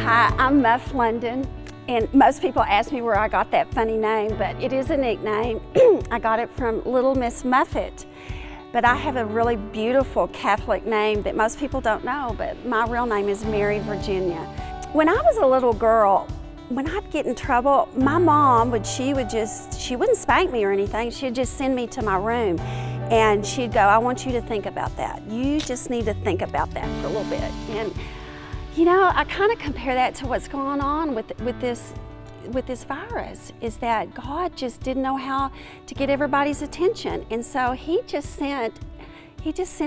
Hi, I'm Muff London, and most people ask me where I got that funny name, but it is a nickname. I got it from Little Miss Muffet. But I have a really beautiful Catholic name that most people don't know, but my real name is Mary Virginia. When I was a little girl, when I'd get in trouble, my mom she wouldn't spank me or anything, she'd just send me to my room. And she'd go, I want you to think about that. You just need to think about that for a little bit. And you know, I kind of compare that to what's going on with this virus, is that God just didn't know how to get everybody's attention. And so he just sent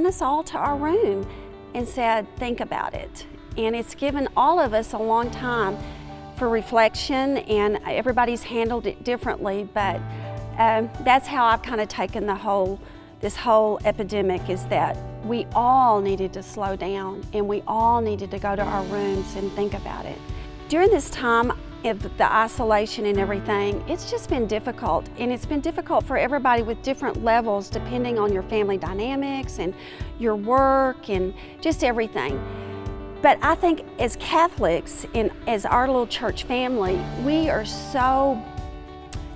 us all to our room and said, think about it. And it's given all of us a long time for reflection, and everybody's handled it differently, but that's how I've kind of taken this whole epidemic, is that we all needed to slow down and we all needed to go to our rooms and think about it. During this time of the isolation and everything, it's just been difficult, and it's been difficult for everybody with different levels depending on your family dynamics and your work and just everything. But I think as Catholics and as our little church family, we are so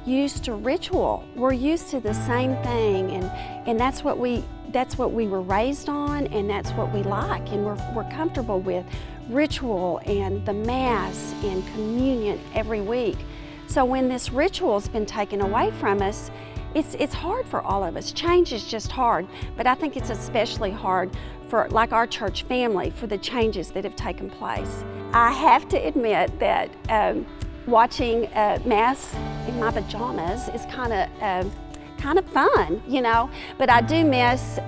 used to ritual. We're used to the same thing, and that's what we were raised on, and that's what we like, and we're comfortable with ritual and the Mass and communion every week. So when this ritual's been taken away from us, it's hard for all of us. Change is just hard, but I think it's especially hard for like our church family, for the changes that have taken place. I have to admit that watching Mass in my pajamas is kind of fun, you know. But I do miss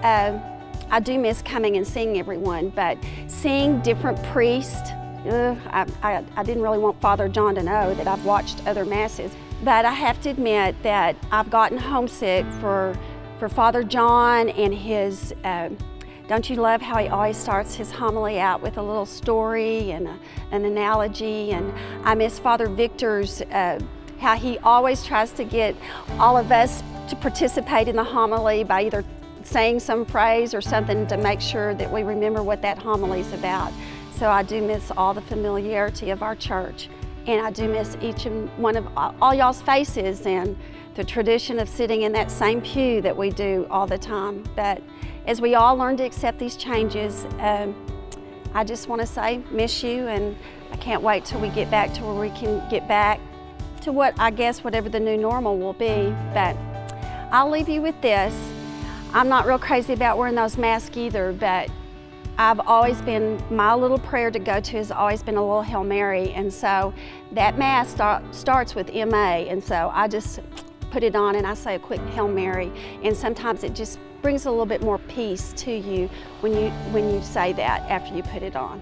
coming and seeing everyone. But seeing different priests, I didn't really want Father John to know that I've watched other Masses. But I have to admit that I've gotten homesick for Father John and his. Don't you love how he always starts his homily out with a little story and an analogy? And I miss Father Victor's, how he always tries to get all of us to participate in the homily by either saying some phrase or something to make sure that we remember what that homily is about. So I do miss all the familiarity of our church, and I do miss each and one of all y'all's faces and the tradition of sitting in that same pew that we do all the time. But as we all learn to accept these changes, I just want to say, miss you, and I can't wait till we get back to where we can get back to whatever the new normal will be. But I'll leave you with this. I'm not real crazy about wearing those masks either, but my little prayer to go to has always been a little Hail Mary, and so that mask starts with M.A., and so I just put it on and I say a quick Hail Mary, and sometimes it just brings a little bit more peace to you when you say that after you put it on.